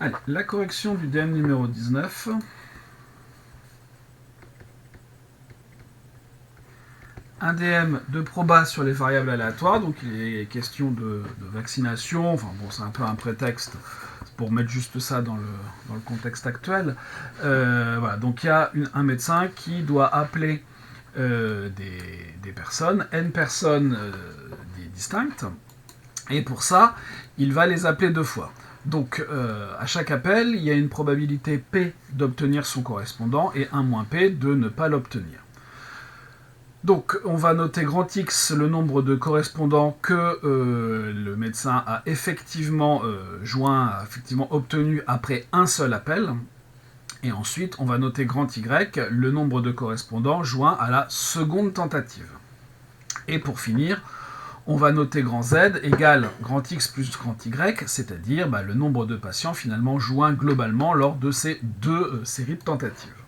Allez, la correction du DM numéro 19. Un DM de proba sur les variables aléatoires, donc il est question de vaccination, enfin bon, c'est un peu un prétexte pour mettre juste ça dans le contexte actuel. Voilà, donc il y a un médecin qui doit appeler des personnes, n personnes distinctes, et pour ça, il va les appeler 2 fois. Donc, à chaque appel, il y a une probabilité P d'obtenir son correspondant et 1 moins P de ne pas l'obtenir. Donc, on va noter grand X le nombre de correspondants que le médecin a effectivement obtenu après un seul appel. Et ensuite, on va noter grand Y le nombre de correspondants joints à la seconde tentative. Et pour finir, on va noter grand Z égale grand X plus grand Y, c'est-à-dire le nombre de patients finalement joints globalement lors de ces 2 séries de tentatives.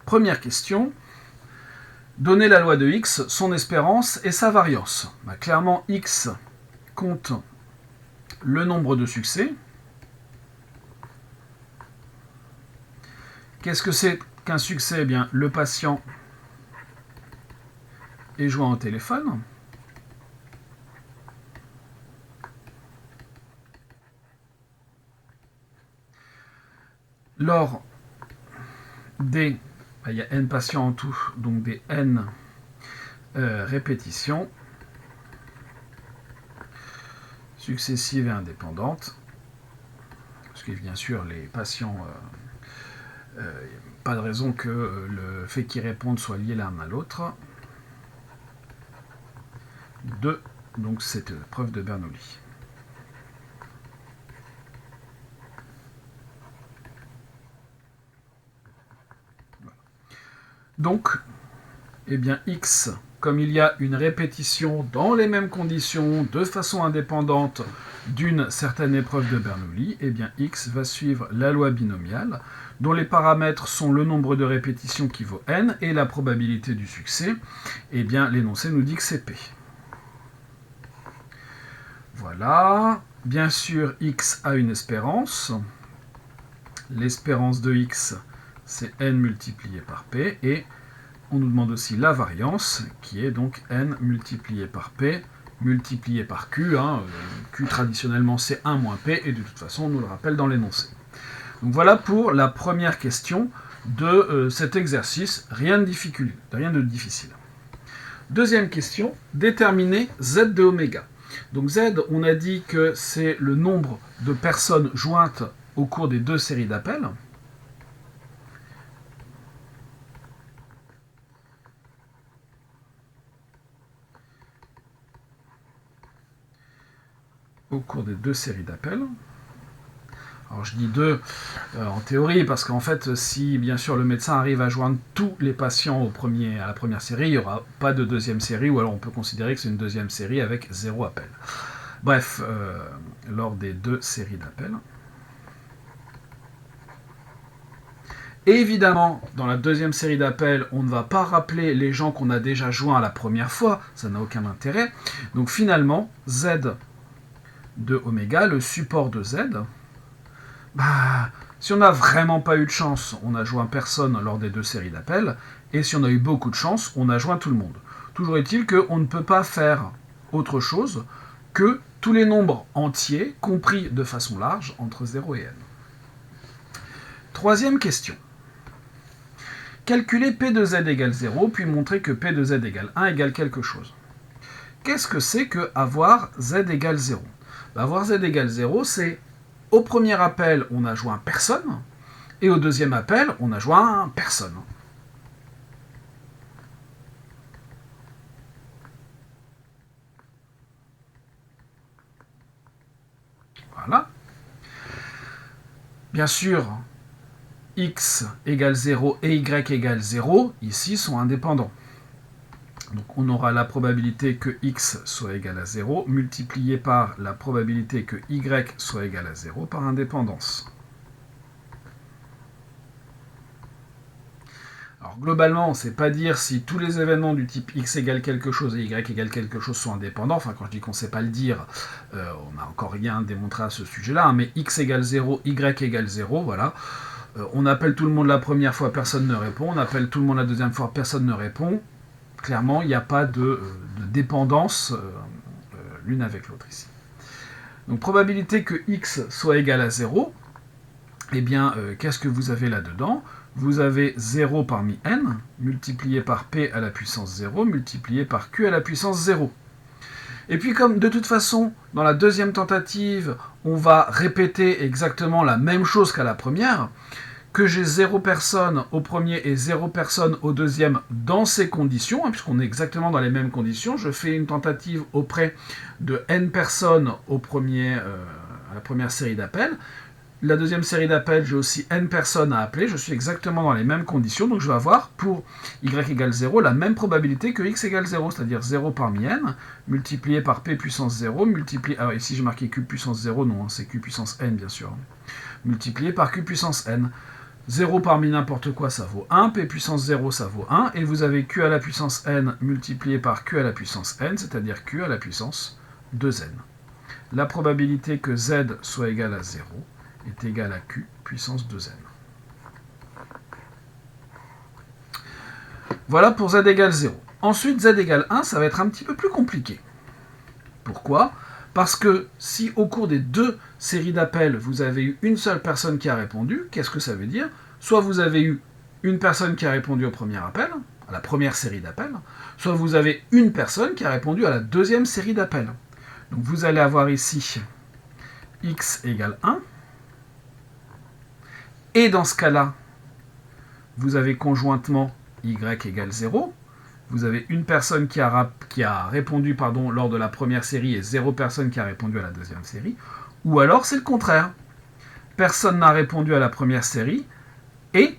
Première question. Donner la loi de X, son espérance et sa variance. Clairement, X compte le nombre de succès. Qu'est-ce que c'est qu'un succès ? Eh bien, le patient est joint au téléphone. Lors des... il y a n patients en tout, donc des n répétitions successives et indépendantes. Parce que bien sûr, les patients... pas de raison que le fait qu'ils répondent soit lié l'un à l'autre. 2, donc cette preuve de Bernoulli. Voilà. Donc, eh bien, X, comme il y a une répétition dans les mêmes conditions, de façon indépendante d'une certaine épreuve de Bernoulli, eh bien, X va suivre la loi binomiale, dont les paramètres sont le nombre de répétitions qui vaut n et la probabilité du succès. Eh bien, l'énoncé nous dit que c'est P. Voilà. Bien sûr, X a une espérance. L'espérance de X, c'est n multiplié par P. Et on nous demande aussi la variance, qui est donc n multiplié par P, multiplié par Q. Q, traditionnellement, c'est 1 moins P. Et de toute façon, on nous le rappelle dans l'énoncé. Donc voilà pour la première question de cet exercice. Rien de difficile. Deuxième question, déterminer Z de oméga. Donc Z, on a dit que c'est le nombre de personnes jointes au cours des 2 séries d'appels. Au cours des 2 séries d'appels. Alors je dis 2 en théorie parce qu'en fait, si bien sûr le médecin arrive à joindre tous les patients à la première série, il n'y aura pas de deuxième série, ou alors on peut considérer que c'est une deuxième série avec 0 appel. Bref, lors des 2 séries d'appels. Et évidemment, dans la deuxième série d'appels, on ne va pas rappeler les gens qu'on a déjà joints la première fois, ça n'a aucun intérêt. Donc finalement, Z de oméga, le support de Z, si on n'a vraiment pas eu de chance, on a joint personne lors des 2 séries d'appels, et si on a eu beaucoup de chance, on a joint tout le monde. Toujours est-il qu'on ne peut pas faire autre chose que tous les nombres entiers, compris de façon large, entre 0 et n. Troisième question. Calculer P de Z égale 0, puis montrer que P de Z égale 1 égale quelque chose. Qu'est-ce que c'est que avoir Z égale 0 ? Avoir Z égale 0, c'est au premier appel, on a joint personne, et au deuxième appel, on a joint personne. Voilà. Bien sûr, X égale 0 et Y égale 0, ici, sont indépendants. Donc on aura la probabilité que X soit égal à 0 multipliée par la probabilité que Y soit égal à 0 par indépendance. Alors Alors globalement, on ne sait pas dire si tous les événements du type x égale quelque chose et y égale quelque chose sont indépendants. Enfin, quand je dis qu'on ne sait pas le dire, on n'a encore rien démontré à ce sujet-là. Hein, mais x égale 0, y égale 0, voilà. On appelle tout le monde la première fois, personne ne répond. On appelle tout le monde la deuxième fois, personne ne répond. Clairement, il n'y a pas de dépendance l'une avec l'autre ici. Donc probabilité que x soit égal à 0, eh bien, qu'est-ce que vous avez là-dedans? Vous avez 0 parmi n, multiplié par p à la puissance 0, multiplié par q à la puissance 0. Et puis comme de toute façon, dans la deuxième tentative, on va répéter exactement la même chose qu'à la première, que j'ai 0 personnes au premier et 0 personnes au deuxième dans ces conditions, hein, puisqu'on est exactement dans les mêmes conditions, je fais une tentative auprès de n personnes au premier, à la première série d'appels. La deuxième série d'appels, j'ai aussi n personnes à appeler, je suis exactement dans les mêmes conditions, donc je vais avoir pour y égale 0 la même probabilité que x égale 0, c'est-à-dire 0 parmi n, multiplié par p puissance 0, multiplié... Alors ici j'ai marqué q puissance 0, non, hein, c'est q puissance n bien sûr, multiplié par q puissance n. 0 parmi n'importe quoi, ça vaut 1, p puissance 0, ça vaut 1, et vous avez q à la puissance n multiplié par q à la puissance n, c'est-à-dire q à la puissance 2n. La probabilité que z soit égal à 0 est égale à q puissance 2n. Voilà pour z égale 0. Ensuite, z égale 1, ça va être un petit peu plus compliqué. Pourquoi ? Parce que si au cours des deux séries d'appels, vous avez eu une seule personne qui a répondu, qu'est-ce que ça veut dire? Soit vous avez eu une personne qui a répondu au premier appel, à la première série d'appels, soit vous avez une personne qui a répondu à la deuxième série d'appels. Donc vous allez avoir ici x égale 1, et dans ce cas-là, vous avez conjointement y égale 0, vous avez une personne qui a répondu lors de la première série et 0 personne qui a répondu à la deuxième série, ou alors c'est le contraire. Personne n'a répondu à la première série et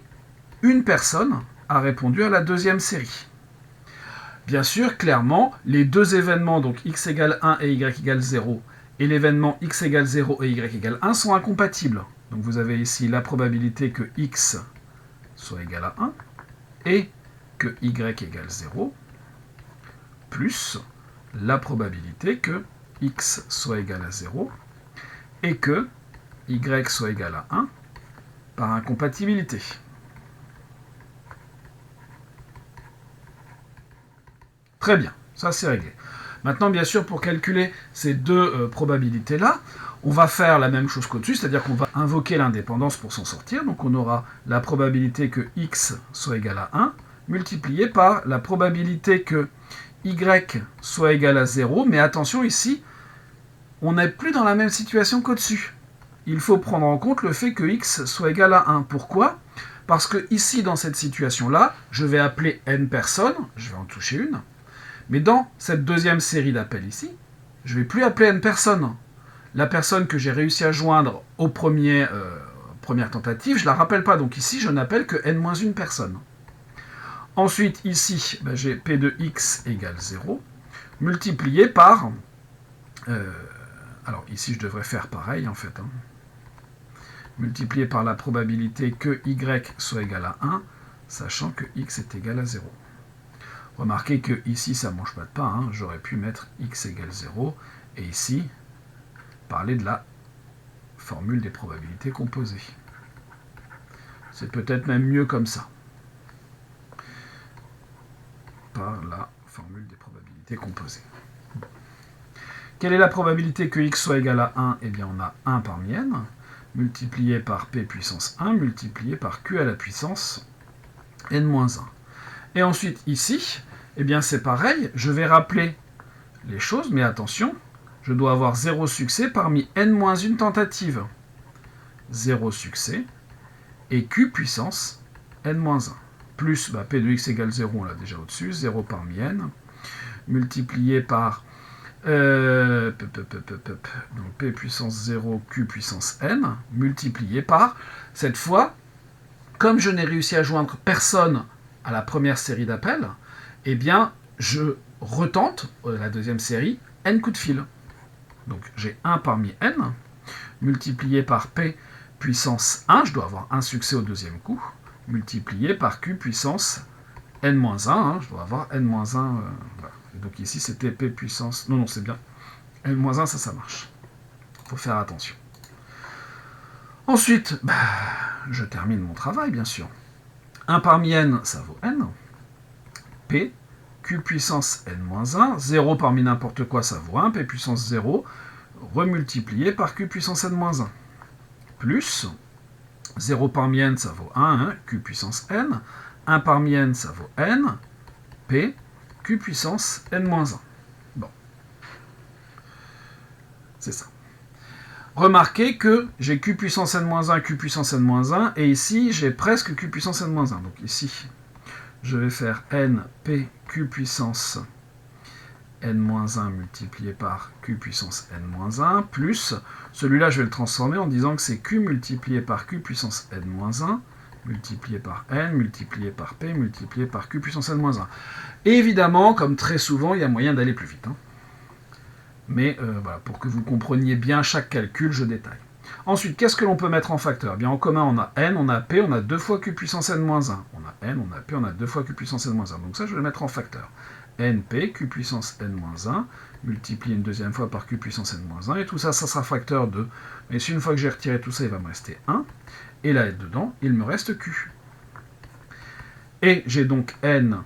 une personne a répondu à la deuxième série. Bien sûr, clairement, les deux événements, donc x égale 1 et y égale 0, et l'événement x égale 0 et y égale 1 sont incompatibles. Donc vous avez ici la probabilité que x soit égal à 1 et que y égale 0, plus la probabilité que x soit égal à 0 et que y soit égal à 1 par incompatibilité. Très bien, ça c'est réglé. Maintenant, bien sûr, pour calculer ces deux probabilités-là, on va faire la même chose qu'au-dessus, c'est-à-dire qu'on va invoquer l'indépendance pour s'en sortir. Donc on aura la probabilité que x soit égal à 1, multiplié par la probabilité que y soit égal à 0, mais attention ici, on n'est plus dans la même situation qu'au-dessus. Il faut prendre en compte le fait que x soit égal à 1. Pourquoi ? Parce que ici, dans cette situation-là, je vais appeler n personnes, je vais en toucher une, mais dans cette deuxième série d'appels ici, je ne vais plus appeler n personnes. La personne que j'ai réussi à joindre au première tentative, je ne la rappelle pas, donc ici, je n'appelle que n-1 personne. Ensuite, ici, j'ai p de x égale 0, multiplié par... alors ici, je devrais faire pareil, en fait. Multiplié par la probabilité que y soit égal à 1, sachant que x est égal à 0. Remarquez que ici, ça ne mange pas de pain. J'aurais pu mettre x égale 0, et ici, parler de la formule des probabilités composées. C'est peut-être même mieux comme ça. Par la formule des probabilités composées. Bon. Quelle est la probabilité que x soit égal à 1 ? Eh bien, on a 1 parmi n, multiplié par p puissance 1, multiplié par q à la puissance n-1. Et ensuite, ici, eh bien, c'est pareil, je vais rappeler les choses, mais attention, je dois avoir 0 succès parmi n-1 tentative. 0 succès, et q puissance n-1. Plus p de x égale 0, on l'a déjà au-dessus, 0 parmi n, multiplié par donc p puissance 0, q puissance n, multiplié par, cette fois, comme je n'ai réussi à joindre personne à la première série d'appels, eh bien, je retente la deuxième série, n coups de fil. Donc j'ai 1 parmi n, multiplié par p puissance 1, je dois avoir un succès au deuxième coup, multiplié par Q puissance N-1, hein, je dois avoir N-1, voilà. Et donc ici c'était P puissance, non c'est bien, N-1 ça marche, faut faire attention. Ensuite, je termine mon travail bien sûr. 1 parmi N, ça vaut N, P, Q puissance N-1, 0 parmi n'importe quoi, ça vaut 1, P puissance 0, remultiplié par Q puissance N-1, plus 0 parmi N, ça vaut 1, hein, Q puissance N, 1 parmi N, ça vaut N, P, Q puissance N-1. Bon. C'est ça. Remarquez que j'ai Q puissance N-1, Q puissance N-1, et ici, j'ai presque Q puissance N-1. Donc ici, je vais faire N, P, Q puissance N-1 multiplié par Q puissance N-1, plus, celui-là, je vais le transformer en disant que c'est Q multiplié par Q puissance N-1, multiplié par N, multiplié par P, multiplié par Q puissance N-1. Et évidemment, comme très souvent, il y a moyen d'aller plus vite. Hein. Mais voilà, pour que vous compreniez bien chaque calcul, je détaille. Ensuite, qu'est-ce que l'on peut mettre en facteur? Bien, en commun, on a N, on a P, on a 2 fois Q puissance N-1. On a N, on a P, on a 2 fois Q puissance N-1. Donc ça, je vais le mettre en facteur. NP, Q puissance N-1, multiplié une deuxième fois par Q puissance N-1, et tout ça, ça sera facteur de... Mais si une fois que j'ai retiré tout ça, il va me rester 1. Et là, dedans, il me reste Q. Et j'ai donc N,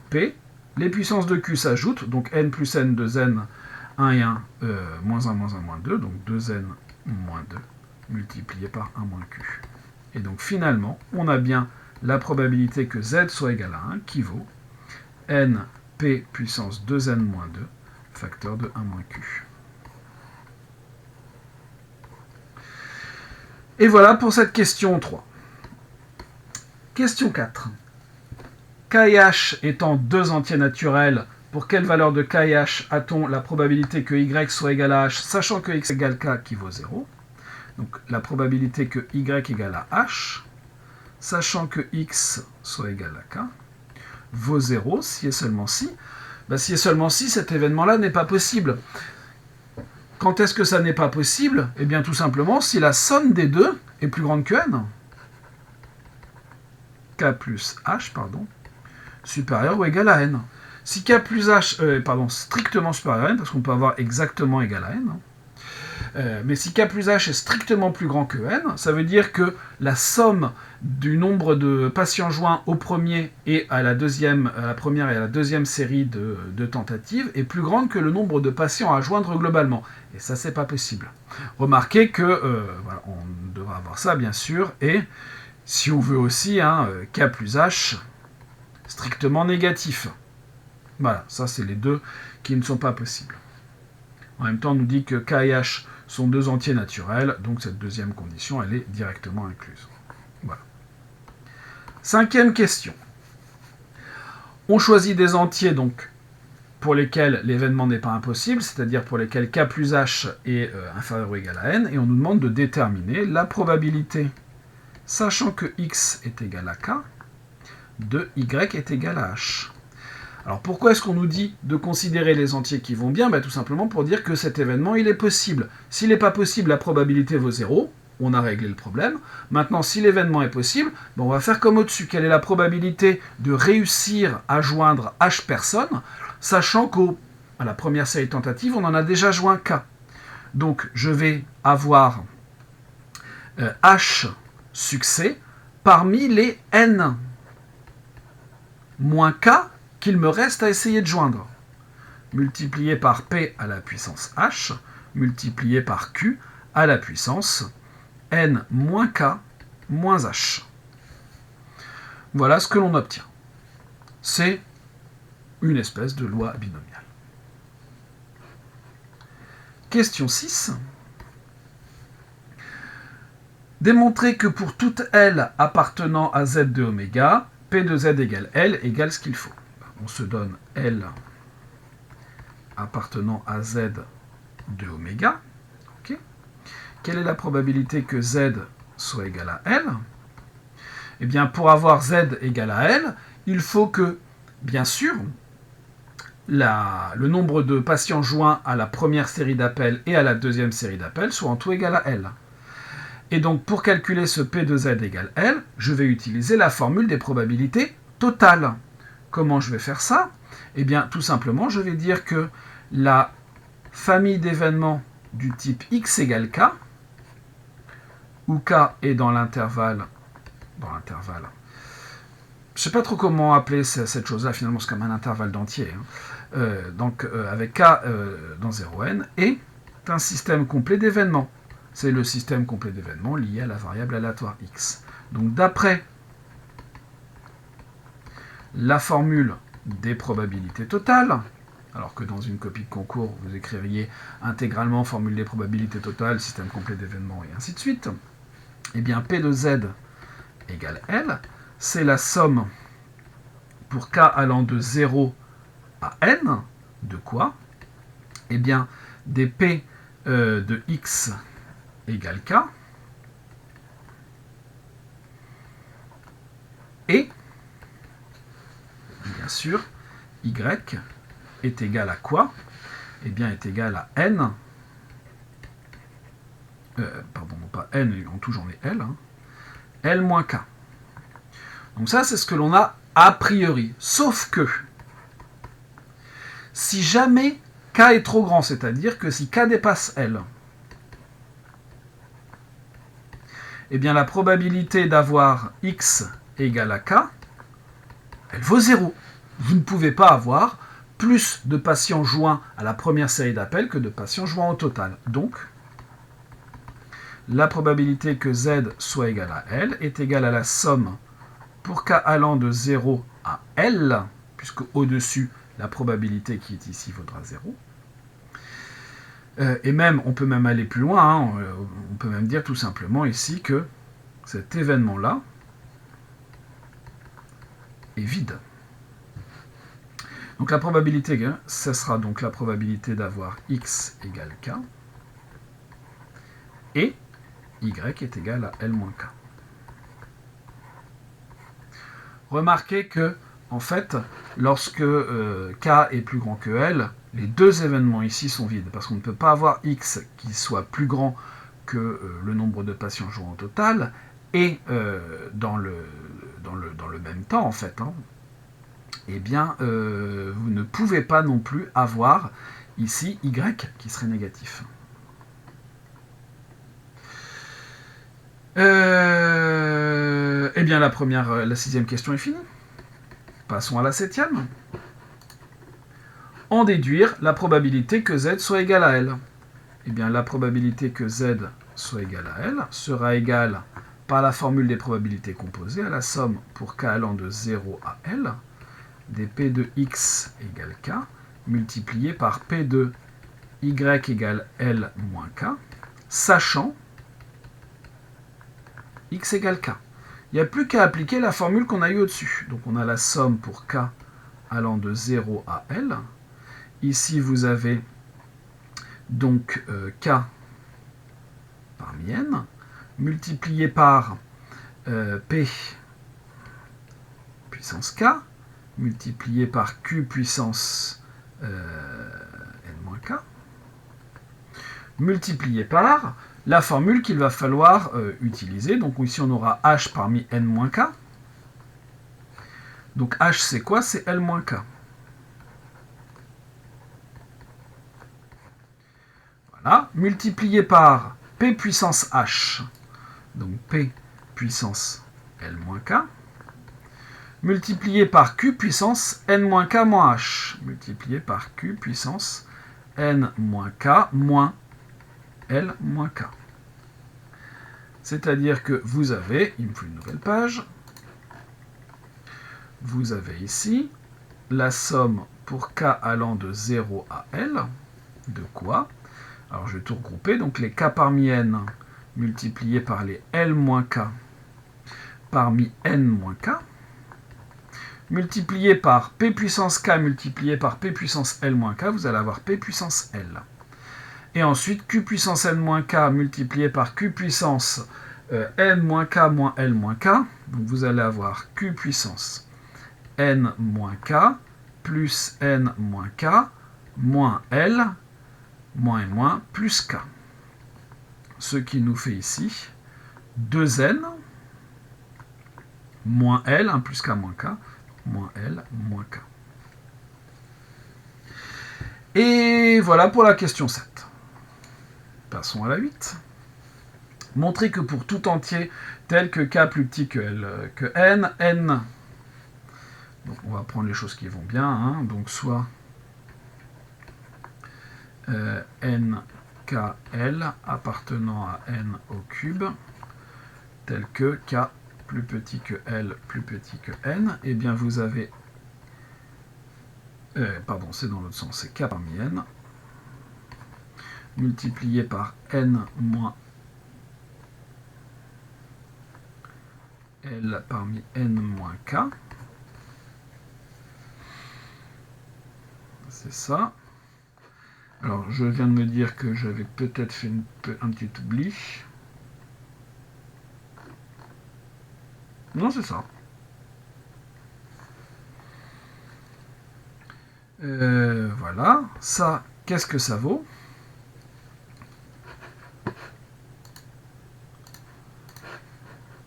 P. Les puissances de Q s'ajoutent, donc N plus N, 2N, 1 et 1, moins 1, moins 1, moins 2, donc 2N moins 2, multiplié par 1 moins Q. Et donc finalement, on a bien la probabilité que Z soit égal à 1, qui vaut N, P puissance 2N moins 2, facteur de 1 moins Q. Et voilà pour cette question 3. Question 4. K et H étant deux entiers naturels, pour quelle valeur de K et H a-t-on la probabilité que Y soit égal à H, sachant que X égale K qui vaut 0? Donc la probabilité que Y égale à H, sachant que X soit égal à K, vaut 0, si et seulement si. Si et seulement si, cet événement-là n'est pas possible. Quand est-ce que ça n'est pas possible? Eh bien tout simplement si la somme des deux est plus grande que N. K plus H, supérieur ou égal à N. Si K plus H, strictement supérieur à N, parce qu'on peut avoir exactement égal à N, mais si K plus H est strictement plus grand que N, ça veut dire que la somme du nombre de patients joints au premier et à la première et à la deuxième série de tentatives est plus grande que le nombre de patients à joindre globalement. Et ça, c'est pas possible. Remarquez que, on devra avoir ça, bien sûr, et si on veut aussi, K plus H strictement négatif. Voilà, ça c'est les deux qui ne sont pas possibles. En même temps, on nous dit que K et H sont deux entiers naturels, donc cette deuxième condition, elle est directement incluse. Voilà. Cinquième question. On choisit des entiers donc pour lesquels l'événement n'est pas impossible, c'est-à-dire pour lesquels K plus H est inférieur ou égal à N, et on nous demande de déterminer la probabilité, sachant que X est égal à K, de Y est égal à H. Alors pourquoi est-ce qu'on nous dit de considérer les entiers qui vont bien? Tout simplement pour dire que cet événement, il est possible. S'il n'est pas possible, la probabilité vaut 0, on a réglé le problème. Maintenant, si l'événement est possible, on va faire comme au-dessus. Quelle est la probabilité de réussir à joindre H personnes, sachant qu'à la première série de tentatives, on en a déjà joint K. Donc je vais avoir H succès parmi les N moins K qu'il me reste à essayer de joindre, multiplié par P à la puissance H, multiplié par Q à la puissance N moins K moins H. Voilà ce que l'on obtient. C'est une espèce de loi binomiale. Question 6. Démontrer que pour toute L appartenant à Z de oméga, P de Z égale L égale ce qu'il faut. On se donne L appartenant à Z de oméga. Okay. Quelle est la probabilité que Z soit égal à L? Eh bien, pour avoir Z égal à L, il faut que, bien sûr, le nombre de patients joints à la première série d'appels et à la deuxième série d'appels soit en tout égal à L. Et donc, pour calculer ce P de Z égale L, je vais utiliser la formule des probabilités totales. Comment je vais faire ça? Eh bien, tout simplement, je vais dire que la famille d'événements du type X égale K, où K est dans l'intervalle, je ne sais pas trop comment appeler cette chose-là, finalement c'est comme un intervalle d'entier, avec K dans 0n, est un système complet d'événements. C'est le système complet d'événements lié à la variable aléatoire X. Donc d'après la formule des probabilités totales, alors que dans une copie de concours, vous écririez intégralement formule des probabilités totales, système complet d'événements, et ainsi de suite, eh bien P de Z égale L, c'est la somme pour K allant de 0 à N, de quoi? Eh bien, des P de X égale K, et, bien sûr, Y est égal à quoi? Eh bien, est égal à N, pardon, non pas N, en tout j'en ai L, L moins K. Donc ça, c'est ce que l'on a a priori. Sauf que, si jamais K est trop grand, c'est-à-dire que si K dépasse L, eh bien la probabilité d'avoir X égale à K, elle vaut 0. Vous ne pouvez pas avoir plus de patients joints à la première série d'appels que de patients joints au total. Donc, la probabilité que Z soit égale à L est égale à la somme pour K allant de 0 à L, puisque au-dessus, la probabilité qui est ici vaudra 0. Et même, on peut même aller plus loin, on peut même dire tout simplement ici que cet événement-là est vide. Donc la probabilité, ce sera donc la probabilité d'avoir X égale K, et Y est égal à L moins K. Remarquez que, en fait, lorsque K est plus grand que L, les deux événements ici sont vides, parce qu'on ne peut pas avoir X qui soit plus grand que le nombre de patients jouant au total, et dans le même temps, en fait, eh bien, vous ne pouvez pas non plus avoir ici Y qui serait négatif. Eh bien, la sixième question est finie. Passons à la septième. En déduire la probabilité que Z soit égal à L. Eh bien, la probabilité que Z soit égal à L sera égale, par la formule des probabilités composées, à la somme pour K allant de 0 à L, des P de X égale K, multiplié par P de Y égale L moins K, sachant X égale K. Il n'y a plus qu'à appliquer la formule qu'on a eue au-dessus. Donc on a la somme pour K allant de 0 à L. Ici, vous avez donc K parmi N, multiplié par P puissance K, multiplié par Q puissance N-K, multiplié par la formule qu'il va falloir utiliser. Donc ici, on aura H parmi N-K. Donc H, c'est quoi? C'est L-K. Voilà, multiplié par P puissance H, donc P puissance L-K, multiplié par Q puissance N-K moins H, multiplié par Q puissance N-K moins L-K. C'est-à-dire que vous avez, il me faut une nouvelle page, vous avez ici la somme pour K allant de 0 à L, de quoi? Alors je vais tout regrouper, donc les K parmi N multipliés par les L-K parmi N-K, multiplié par P puissance K multiplié par P puissance L-K, vous allez avoir P puissance L. Et ensuite Q puissance N-K multiplié par Q puissance N-K moins L-K, donc vous allez avoir Q puissance N-K plus N-K moins L moins et moins plus K. Ce qui nous fait ici 2n moins L, 1 plus K moins K, moins L moins K. Et voilà pour la question 7. Passons à la 8. Montrer que pour tout entier tel que K plus petit que N, N. Donc on va prendre les choses qui vont bien. Hein. Donc soit N, K, L appartenant à N au cube, tel que K plus petit que L plus petit que N, et bien vous avez... pardon, c'est dans l'autre sens, c'est K parmi N, multiplié par N moins L parmi N moins K. C'est ça. Alors, je viens de me dire que j'avais peut-être fait un petit oubli. Non, c'est ça. Voilà. Ça, qu'est-ce que ça vaut?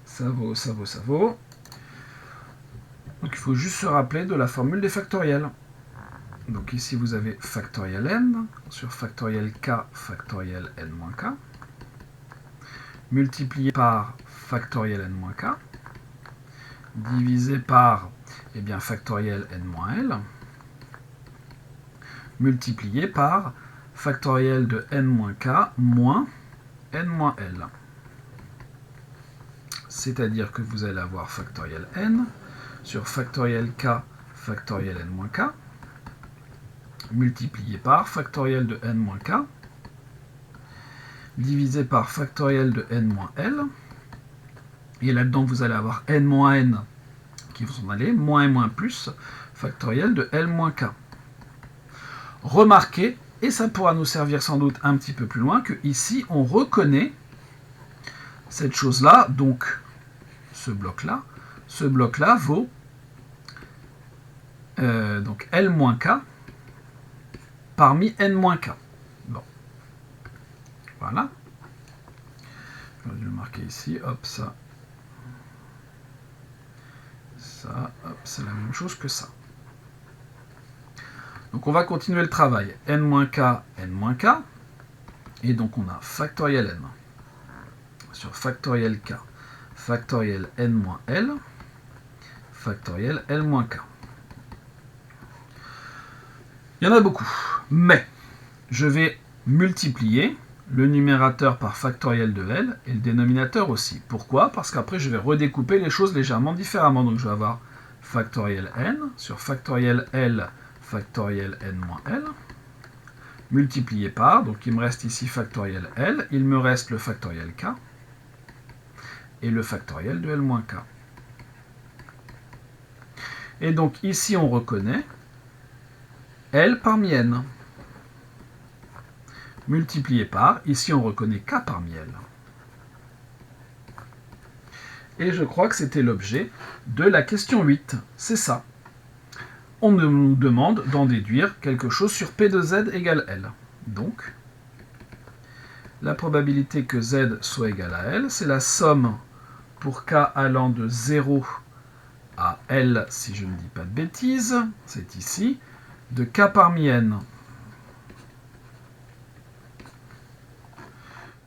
Ça vaut, ça vaut, ça vaut. Donc, il faut juste se rappeler de la formule des factoriels. Donc, ici, vous avez factoriel n sur factoriel k factoriel n moins k, multiplié par factoriel n moins k, divisé par eh bien, factoriel n moins l, multiplié par factoriel de n moins k moins n moins l. C'est-à-dire que vous allez avoir factoriel n sur factoriel k factoriel n moins k, multiplié par factoriel de n moins k, divisé par factoriel de n moins l, et là-dedans vous allez avoir n moins n qui vont s'en aller, moins et moins plus, factoriel de l moins k. Remarquez, et ça pourra nous servir sans doute un petit peu plus loin, que ici on reconnaît cette chose-là, donc ce bloc-là vaut donc L moins K parmi N moins K. Bon. Voilà. J'aurais dû le marquer ici. Hop, ça. Ça, hop, c'est la même chose que ça. Donc on va continuer le travail. N moins K, N moins K. Et donc on a factoriel N sur factoriel K, factoriel N moins L, factoriel L moins K. Il y en a beaucoup, mais je vais multiplier le numérateur par factoriel de L et le dénominateur aussi. Pourquoi? Parce qu'après je vais redécouper les choses légèrement différemment. Donc je vais avoir factoriel N sur factoriel L factoriel N moins L, multiplié par, donc il me reste ici factoriel L, il me reste le factoriel K, et le factoriel de L moins K. Et donc ici on reconnaît L parmi N, multiplié par, ici on reconnaît K parmi L. Et je crois que c'était l'objet de la question 8, c'est ça. On nous demande d'en déduire quelque chose sur P de Z égale L. Donc, la probabilité que Z soit égal à L, c'est la somme pour K allant de 0 à L, si je ne dis pas de bêtises, c'est ici, de K parmi N.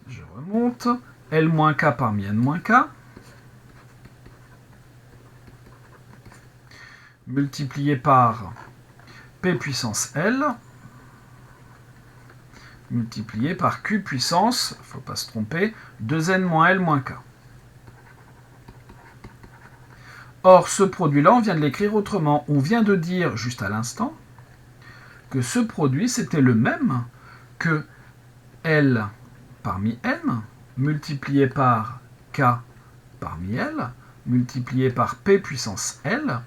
Je remonte, L moins K parmi N moins K, multiplié par P puissance L, multiplié par Q puissance, il ne faut pas se tromper, 2N moins L moins K. Or, ce produit-là, on vient de l'écrire autrement. On vient de dire, juste à l'instant, que ce produit, c'était le même que L parmi N, multiplié par K parmi L, multiplié par P puissance L,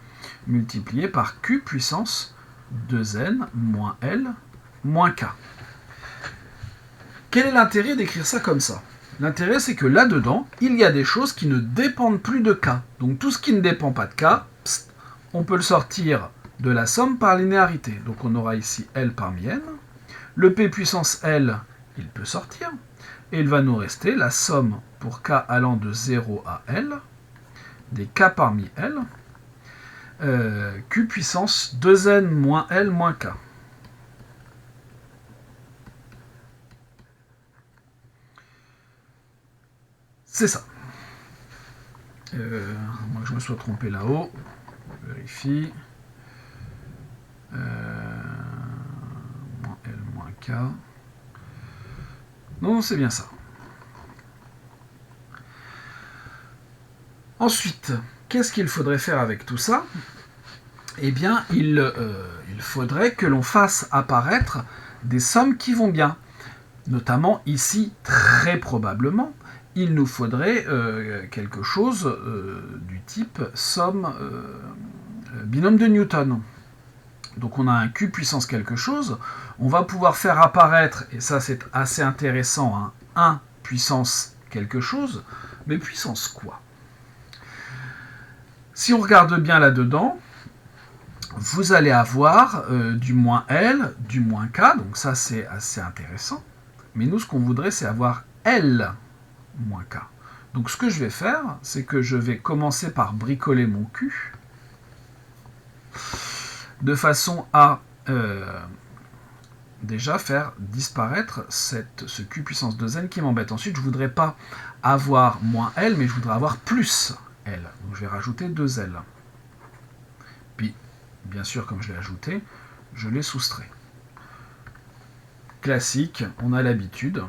multiplié par Q puissance 2N moins L moins K. Quel est l'intérêt d'écrire ça comme ça? L'intérêt, c'est que là-dedans, il y a des choses qui ne dépendent plus de K. Donc tout ce qui ne dépend pas de K, on peut le sortir de la somme par linéarité. Donc on aura ici L parmi N. Le P puissance L, il peut sortir. Et il va nous rester la somme pour k allant de 0 à L, des k parmi L, q puissance 2n moins L moins k. C'est ça. Moi, je me sois trompé là-haut. Je vérifie. Moins L moins K. Non, c'est bien ça. Ensuite, qu'est-ce qu'il faudrait faire avec tout ça? Eh bien, il faudrait que l'on fasse apparaître des sommes qui vont bien. Notamment ici, très probablement, il nous faudrait quelque chose du type somme binôme de Newton. Donc on a un Q puissance quelque chose, on va pouvoir faire apparaître, et ça c'est assez intéressant, hein, 1 puissance quelque chose, mais puissance quoi? Si on regarde bien là-dedans, vous allez avoir du moins L, du moins K, donc ça c'est assez intéressant, mais nous ce qu'on voudrait c'est avoir L moins K. Donc ce que je vais faire, c'est que je vais commencer par bricoler mon Q, de façon à déjà faire disparaître ce Q puissance 2n qui m'embête. Ensuite, je ne voudrais pas avoir moins L, mais je voudrais avoir plus L. Donc je vais rajouter 2L. Puis, bien sûr, comme je l'ai ajouté, je l'ai soustrait. Classique, on a l'habitude.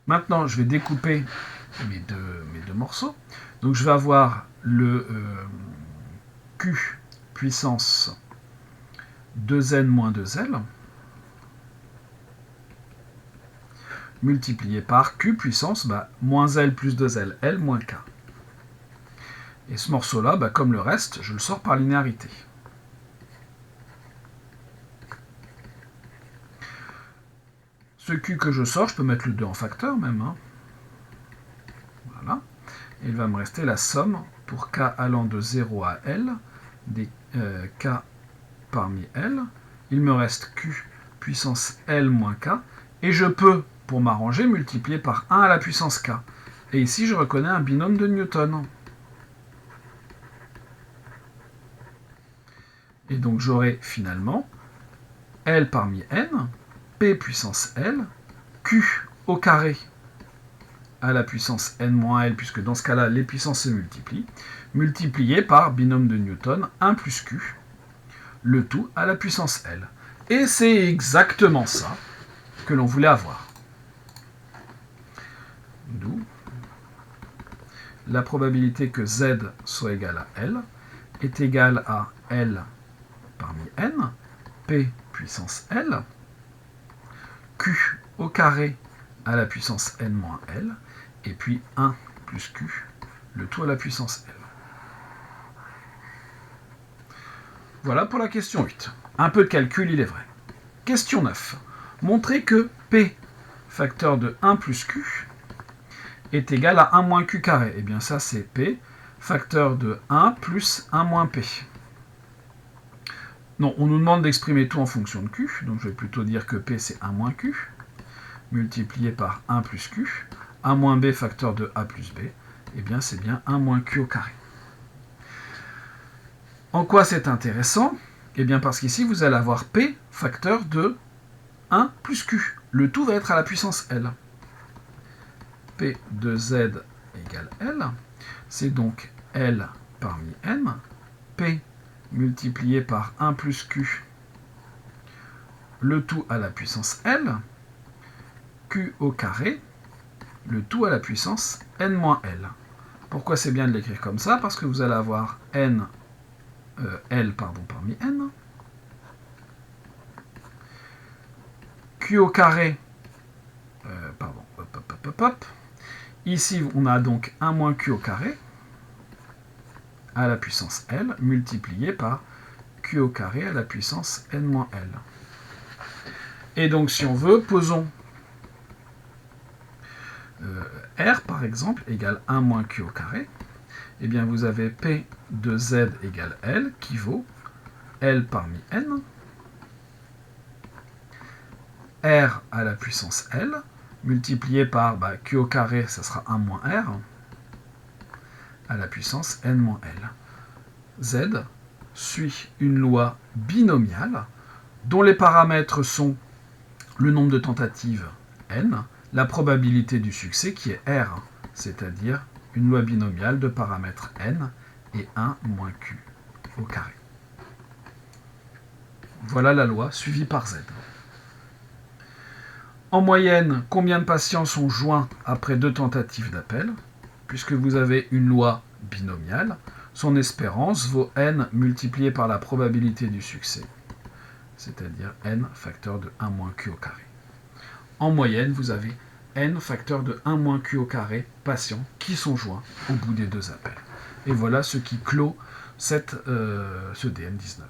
Maintenant, je vais découper mes deux morceaux. Donc, je vais avoir le Q puissance 2n moins 2L multiplié par Q puissance moins L plus 2L, L moins K. Et ce morceau-là, comme le reste, je le sors par linéarité. Ce Q que je sors, je peux mettre le 2 en facteur même. Hein. Voilà. Et il va me rester la somme pour K allant de 0 à L, des K parmi L. Il me reste Q puissance L moins K. Et je peux, pour m'arranger, multiplier par 1 à la puissance K. Et ici, je reconnais un binôme de Newton. Et donc, j'aurai finalement L parmi N, P puissance L, Q au carré à la puissance n moins L, puisque dans ce cas-là, les puissances se multiplient, multiplié par binôme de Newton, 1 plus Q, le tout à la puissance L. Et c'est exactement ça que l'on voulait avoir. D'où la probabilité que Z soit égal à L est égale à L parmi N, P puissance L, Q au carré à la puissance n moins L, et puis 1 plus Q, le tout à la puissance L. Voilà pour la question 8. Un peu de calcul, il est vrai. Question 9. Montrer que P, facteur de 1 plus Q, est égal à 1 moins Q carré. Eh bien ça c'est P, facteur de 1 plus 1 moins P. Non, on nous demande d'exprimer tout en fonction de Q, donc je vais plutôt dire que P c'est 1 moins Q, multiplié par 1 plus Q, 1 moins B facteur de A plus B, eh bien c'est bien 1 moins Q au carré. En quoi c'est intéressant? Eh bien parce qu'ici vous allez avoir P facteur de 1 plus Q. Le tout va être à la puissance L. P de Z égale L. C'est donc L parmi N. P multiplié par 1 plus Q. Le tout à la puissance L. Q au carré. Le tout à la puissance n moins L. Pourquoi c'est bien de l'écrire comme ça? Parce que vous allez avoir L parmi n. Q au carré. Ici, on a donc 1 moins Q au carré à la puissance L multiplié par Q au carré à la puissance n moins L. Et donc, si on veut, posons R, par exemple, égale 1 moins Q au carré. eh bien vous avez P de Z égale L, qui vaut L parmi N, R à la puissance L, multiplié par Q au carré, ça sera 1 moins R, à la puissance N moins L. Z suit une loi binomiale, dont les paramètres sont le nombre de tentatives N, la probabilité du succès qui est R, c'est-à-dire une loi binomiale de paramètres N et 1 moins Q au carré. Voilà la loi suivie par Z. En moyenne, combien de patients sont joints après 2 tentatives d'appel? Puisque vous avez une loi binomiale, son espérance vaut n multiplié par la probabilité du succès, c'est-à-dire n facteur de 1 moins q au carré. En moyenne, vous avez n facteur de 1 moins q au carré patients qui sont joints au bout des 2 appels. Et voilà ce qui clôt ce DM19.